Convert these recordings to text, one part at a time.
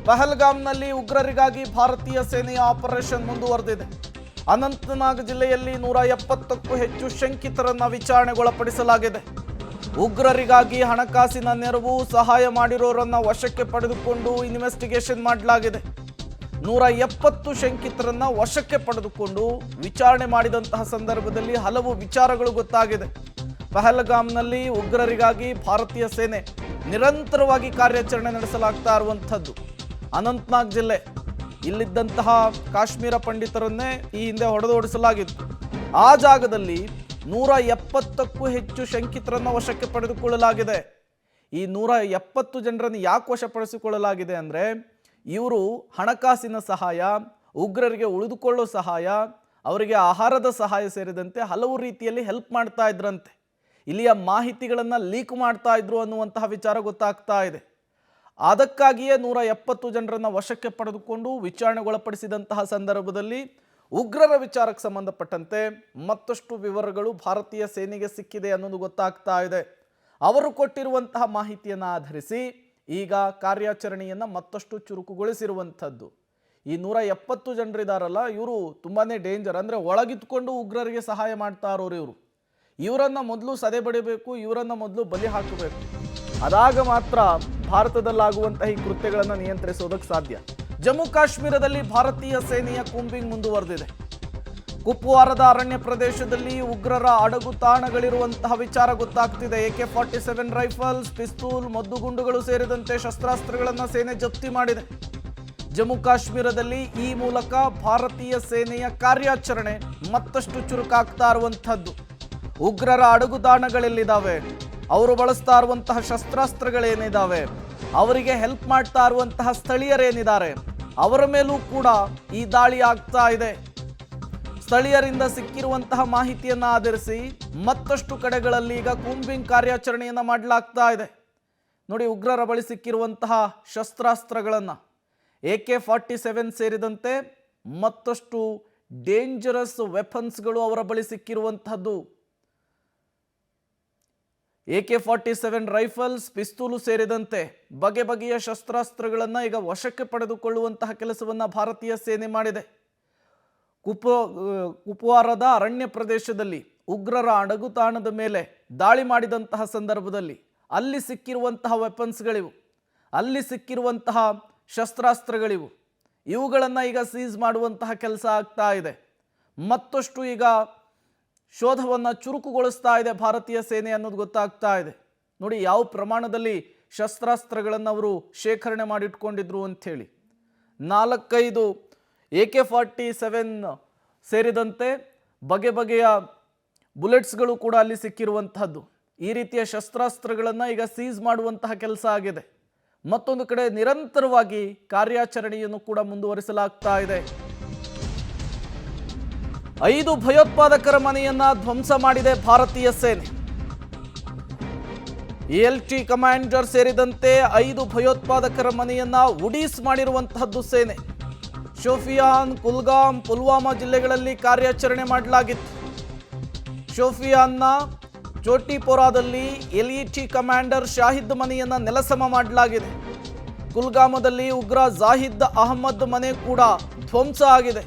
ಪಹಲ್ಗಾಮ್ನಲ್ಲಿ ಉಗ್ರರಿಗಾಗಿ ಭಾರತೀಯ ಸೇನೆಯ ಆಪರೇಷನ್ ಮುಂದುವರೆದಿದೆ. ಅನಂತನಾಗ್ ಜಿಲ್ಲೆಯಲ್ಲಿ 170ಕ್ಕೂ ಹೆಚ್ಚು ಶಂಕಿತರನ್ನ ವಿಚಾರಣೆಗೊಳಪಡಿಸಲಾಗಿದೆ. ಉಗ್ರರಿಗಾಗಿ ಹಣಕಾಸಿನ ನೆರವು ಸಹಾಯ ಮಾಡಿರೋರನ್ನ ವಶಕ್ಕೆ ಪಡೆದುಕೊಂಡು ಇನ್ವೆಸ್ಟಿಗೇಷನ್ ಮಾಡಲಾಗಿದೆ. 170 ಶಂಕಿತರನ್ನ ವಶಕ್ಕೆ ಪಡೆದುಕೊಂಡು ವಿಚಾರಣೆ ಮಾಡಿದಂತಹ ಸಂದರ್ಭದಲ್ಲಿ ಹಲವು ವಿಚಾರಗಳು ಗೊತ್ತಾಗಿದೆ. ಪಹಲ್ಗಾಮ್ನಲ್ಲಿ ಉಗ್ರರಿಗಾಗಿ ಭಾರತೀಯ ಸೇನೆ ನಿರಂತರವಾಗಿ ಕಾರ್ಯಾಚರಣೆ ನಡೆಸಲಾಗ್ತಾ ಇರುವಂಥದ್ದು. ಅನಂತನಾಗ್ ಜಿಲ್ಲೆ ಇಲ್ಲಿದ್ದಂತಹ ಕಾಶ್ಮೀರ ಪಂಡಿತರನ್ನೇ ಈ ಹಿಂದೆ ಹೊಡೆದೋಡಿಸಲಾಗಿತ್ತು. ಆ ಜಾಗದಲ್ಲಿ 170ಕ್ಕೂ ಹೆಚ್ಚು ಶಂಕಿತರನ್ನು ವಶಕ್ಕೆ ಪಡೆದುಕೊಳ್ಳಲಾಗಿದೆ. ಈ 170 ಜನರನ್ನು ಯಾಕೆ ವಶಪಡಿಸಿಕೊಳ್ಳಲಾಗಿದೆ ಅಂದರೆ, ಇವರು ಹಣಕಾಸಿನ ಸಹಾಯ, ಉಗ್ರರಿಗೆ ಉಳಿದುಕೊಳ್ಳೋ ಸಹಾಯ, ಅವರಿಗೆ ಆಹಾರದ ಸಹಾಯ ಸೇರಿದಂತೆ ಹಲವು ರೀತಿಯಲ್ಲಿ ಹೆಲ್ಪ್ ಮಾಡ್ತಾ ಇದ್ರಂತೆ. ಇಲ್ಲಿಯ ಮಾಹಿತಿಗಳನ್ನು ಲೀಕ್ ಮಾಡ್ತಾ ಇದ್ರು ಅನ್ನುವಂತಹ ವಿಚಾರ ಗೊತ್ತಾಗ್ತಾ ಇದೆ. ಅದಕ್ಕಾಗಿಯೇ 170 ಜನರನ್ನು ವಶಕ್ಕೆ ಪಡೆದುಕೊಂಡು ವಿಚಾರಣೆಗೊಳಪಡಿಸಿದಂತಹ ಸಂದರ್ಭದಲ್ಲಿ ಉಗ್ರರ ವಿಚಾರಕ್ಕೆ ಸಂಬಂಧಪಟ್ಟಂತೆ ಮತ್ತಷ್ಟು ವಿವರಗಳು ಭಾರತೀಯ ಸೇನೆಗೆ ಸಿಕ್ಕಿದೆ ಅನ್ನೋದು ಗೊತ್ತಾಗ್ತಾ ಇದೆ. ಅವರು ಕೊಟ್ಟಿರುವಂತಹ ಮಾಹಿತಿಯನ್ನು ಆಧರಿಸಿ ಈಗ ಕಾರ್ಯಾಚರಣೆಯನ್ನು ಮತ್ತಷ್ಟು ಚುರುಕುಗೊಳಿಸಿರುವಂಥದ್ದು. ಈ 170 ಜನರಿದಾರಲ್ಲ, ಇವರು ತುಂಬಾ ಡೇಂಜರ್. ಅಂದರೆ ಒಳಗಿದ್ಕೊಂಡು ಉಗ್ರರಿಗೆ ಸಹಾಯ ಮಾಡ್ತಾ ಇರೋರು ಇವರನ್ನು ಮೊದಲು ಸದೆ ಬಡಿಬೇಕು, ಇವರನ್ನು ಮೊದಲು ಬಲಿ ಹಾಕಬೇಕು. ಅದಾಗ ಮಾತ್ರ ಭಾರತದಲ್ಲಾಗುವಂತಹ ಈ ಕೃತ್ಯಗಳನ್ನು ನಿಯಂತ್ರಿಸೋದಕ್ಕೆ ಸಾಧ್ಯ. ಜಮ್ಮು ಕಾಶ್ಮೀರದಲ್ಲಿ ಭಾರತೀಯ ಸೇನೆಯ ಕೂಂಬಿಂಗ್ ಮುಂದುವರೆದಿದೆ. ಕುಪ್ವಾರದ ಅರಣ್ಯ ಪ್ರದೇಶದಲ್ಲಿ ಉಗ್ರರ ಅಡಗುತಾಣಗಳಿರುವಂತಹ ವಿಚಾರ ಗೊತ್ತಾಗ್ತಿದೆ. AK-47 ರೈಫಲ್ಸ್, ಪಿಸ್ತೂಲ್, ಮದ್ದುಗುಂಡುಗಳು ಸೇರಿದಂತೆ ಶಸ್ತ್ರಾಸ್ತ್ರಗಳನ್ನು ಸೇನೆ ಜಪ್ತಿ ಮಾಡಿದೆ. ಜಮ್ಮು ಕಾಶ್ಮೀರದಲ್ಲಿ ಈ ಮೂಲಕ ಭಾರತೀಯ ಸೇನೆಯ ಕಾರ್ಯಾಚರಣೆ ಮತ್ತಷ್ಟು ಚುರುಕಾಗ್ತಾ ಇರುವಂಥದ್ದು. ಉಗ್ರರ ಅಡಗುತಾಣಗಳೆಲ್ಲಿದ್ದಾವೆ, ಅವರು ಬಳಸ್ತಾ ಇರುವಂತಹ ಶಸ್ತ್ರಾಸ್ತ್ರಗಳೇನಿದ್ದಾವೆ, ಅವರಿಗೆ ಹೆಲ್ಪ್ ಮಾಡ್ತಾ ಇರುವಂತಹ ಸ್ಥಳೀಯರೇನಿದ್ದಾರೆ, ಅವರ ಮೇಲೂ ಕೂಡ ಈ ದಾಳಿ ಆಗ್ತಾ ಇದೆ. ಸ್ಥಳೀಯರಿಂದ ಸಿಕ್ಕಿರುವಂತಹ ಮಾಹಿತಿಯನ್ನು ಆಧರಿಸಿ ಮತ್ತಷ್ಟು ಕಡೆಗಳಲ್ಲಿ ಈಗ ಕೂಂಬಿಂಗ್ ಕಾರ್ಯಾಚರಣೆಯನ್ನು ಮಾಡಲಾಗ್ತಾ ಇದೆ. ನೋಡಿ, ಉಗ್ರರ ಬಳಿ ಸಿಕ್ಕಿರುವಂತಹ ಶಸ್ತ್ರಾಸ್ತ್ರಗಳನ್ನು AK-47 ಸೇರಿದಂತೆ ಮತ್ತಷ್ಟು ಡೇಂಜರಸ್ ವೆಪನ್ಸ್ಗಳು ಅವರ ಬಳಿ ಸಿಕ್ಕಿರುವಂತಹದ್ದು. AK-47 ರೈಫಲ್ಸ್, ಪಿಸ್ತೂಲು ಸೇರಿದಂತೆ ಬಗೆ ಬಗೆಯ ಶಸ್ತ್ರಾಸ್ತ್ರಗಳನ್ನು ಈಗ ವಶಕ್ಕೆ ಪಡೆದುಕೊಳ್ಳುವಂತಹ ಕೆಲಸವನ್ನು ಭಾರತೀಯ ಸೇನೆ ಮಾಡಿದೆ. ಕುಪ್ವಾರದ ಅರಣ್ಯ ಪ್ರದೇಶದಲ್ಲಿ ಉಗ್ರರ ಅಡಗುತಾಣದ ಮೇಲೆ ದಾಳಿ ಮಾಡಿದಂತಹ ಸಂದರ್ಭದಲ್ಲಿ ಅಲ್ಲಿ ಸಿಕ್ಕಿರುವಂತಹ ವೆಪನ್ಸ್ಗಳಿವು, ಅಲ್ಲಿ ಸಿಕ್ಕಿರುವಂತಹ ಶಸ್ತ್ರಾಸ್ತ್ರಗಳಿವು, ಇವುಗಳನ್ನು ಈಗ ಸೀಸ್ ಮಾಡುವಂತಹ ಕೆಲಸ ಆಗ್ತಾ ಇದೆ. ಮತ್ತಷ್ಟು ಈಗ ಶೋಧವನ್ನು ಚುರುಕುಗೊಳಿಸ್ತಾ ಇದೆ ಭಾರತೀಯ ಸೇನೆ ಅನ್ನೋದು ಗೊತ್ತಾಗ್ತಾ ಇದೆ. ನೋಡಿ, ಯಾವ ಪ್ರಮಾಣದಲ್ಲಿ ಶಸ್ತ್ರಾಸ್ತ್ರಗಳನ್ನು ಅವರು ಶೇಖರಣೆ ಮಾಡಿಟ್ಕೊಂಡಿದ್ರು ಅಂಥೇಳಿ. 4-5 AK-47 ಸೇರಿದಂತೆ ಬಗೆ ಬಗೆಯ ಬುಲೆಟ್ಸ್ಗಳು ಕೂಡ ಅಲ್ಲಿ ಸಿಕ್ಕಿರುವಂತಹದ್ದು. ಈ ರೀತಿಯ ಶಸ್ತ್ರಾಸ್ತ್ರಗಳನ್ನು ಈಗ ಸೀಸ್ ಮಾಡುವಂತಹ ಕೆಲಸ ಆಗಿದೆ. ಮತ್ತೊಂದು ಕಡೆ ನಿರಂತರವಾಗಿ ಕಾರ್ಯಾಚರಣೆಯನ್ನು ಕೂಡ ಮುಂದುವರಿಸಲಾಗ್ತಾ ಇದೆ. 5 ಭಯೋತ್ಪಾದಕರ ಮನೆಯನ್ನ ಧ್ವಂಸ ಮಾಡಿದೆ ಭಾರತೀಯ ಸೇನೆ. ELT ಕಮಾಂಡರ್ ಸೇರಿದಂತೆ 5 ಭಯೋತ್ಪಾದಕರ ಮನೆಯನ್ನ ಉಡೀಸ್ ಮಾಡಿರುವಂತಹದ್ದು ಸೇನೆ. ಶೋಫಿಯಾನ್, ಕುಲ್ಗಾಮ್, ಪುಲ್ವಾಮಾ ಜಿಲ್ಲೆಗಳಲ್ಲಿ ಕಾರ್ಯಾಚರಣೆ ಮಾಡಲಾಗಿತ್ತು. ಶೋಫಿಯಾನ್ನ ಚೋಟಿಪೋರಾದಲ್ಲಿ LET ಕಮಾಂಡರ್ ಶಾಹಿದ್ ಮನೆಯನ್ನ ನೆಲಸಮ ಮಾಡಲಾಗಿದೆ. ಕುಲ್ಗಾಮದಲ್ಲಿ ಉಗ್ರ ಜಾಹಿದ್ ಅಹಮದ್ ಮನೆ ಕೂಡ ಧ್ವಂಸ ಆಗಿದೆ.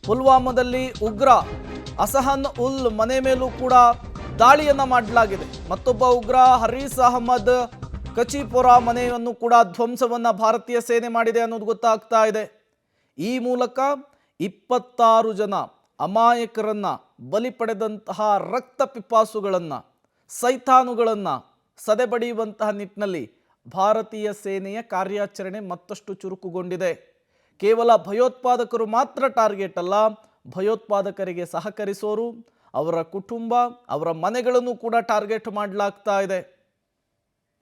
ಪುಲ್ವಾಮಾದಲ್ಲಿ ಉಗ್ರ ಅಸಹನ್ ಉಲ್ ಮನೆ ಮೇಲೂ ಕೂಡ ದಾಳಿಯನ್ನು ಮಾಡಲಾಗಿದೆ. ಮತ್ತೊಬ್ಬ ಉಗ್ರ ಹರೀಸ್ ಅಹಮದ್ ಕಚಿಪುರ ಮನೆಯನ್ನು ಕೂಡ ಧ್ವಂಸವನ್ನು ಭಾರತೀಯ ಸೇನೆ ಮಾಡಿದೆ ಅನ್ನೋದು ಗೊತ್ತಾಗ್ತಾ ಇದೆ. ಈ ಮೂಲಕ 26 ಜನ ಅಮಾಯಕರನ್ನು ಬಲಿ ಪಡೆದಂತಹ ರಕ್ತ ಪಿಪಾಸುಗಳನ್ನು, ಸೈತಾನುಗಳನ್ನು ಸದೆಬಡಿಯುವಂತಹ ನಿಟ್ಟಿನಲ್ಲಿ ಭಾರತೀಯ ಸೇನೆಯ ಕಾರ್ಯಾಚರಣೆ ಮತ್ತಷ್ಟು ಚುರುಕುಗೊಂಡಿದೆ. ಕೇವಲ ಭಯೋತ್ಪಾದಕರು ಮಾತ್ರ ಟಾರ್ಗೆಟ್ ಅಲ್ಲ, ಭಯೋತ್ಪಾದಕರಿಗೆ ಸಹಕರಿಸೋರು, ಅವರ ಕುಟುಂಬ, ಅವರ ಮನೆಗಳನ್ನು ಕೂಡ ಟಾರ್ಗೆಟ್ ಮಾಡಲಾಗ್ತಾ ಇದೆ.